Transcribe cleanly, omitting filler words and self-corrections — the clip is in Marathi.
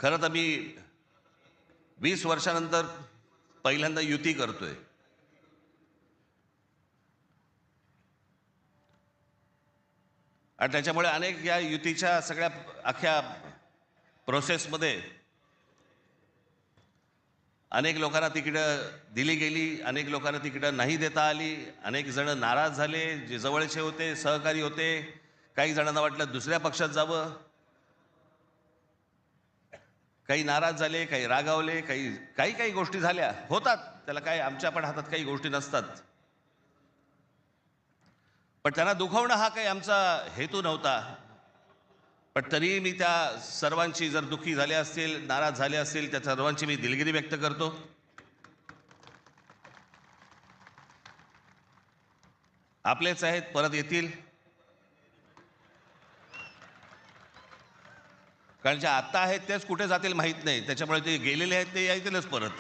खरं तर मी 20 वर्षानंतर पहिल्यांदा युती करतोय. आणि त्याच्यामुळे अनेक या युतीच्या सगळ्या अख्ख्या प्रोसेसमध्ये अनेक लोकांना तिकीटं दिली गेली, अनेक लोकांना तिकीटं नाही देता आली, अनेक जण नाराज झाले, जे जवळचे होते, सहकारी होते. काही जणांना वाटलं दुसऱ्या पक्षात जावं, काही नाराज झाले, काही रागावले, काही काही काही गोष्टी झाल्या. होतात, त्याला काय आमच्या पण हातात काही गोष्टी नसतात. पण त्यांना दुखवणं हा काही आमचा हेतू नव्हता. पण तरीही मी त्या सर्वांची जर दुःखी झाले असतील, नाराज झाले असतील, त्या सर्वांची मी दिलगिरी व्यक्त करतो. आपलेच आहेत, परत येतील. कारण जे आत्ता आहेत तेच कुठे जातील माहीत नाही. त्याच्यामुळे ते गेलेले आहेत ते येतीलच परत.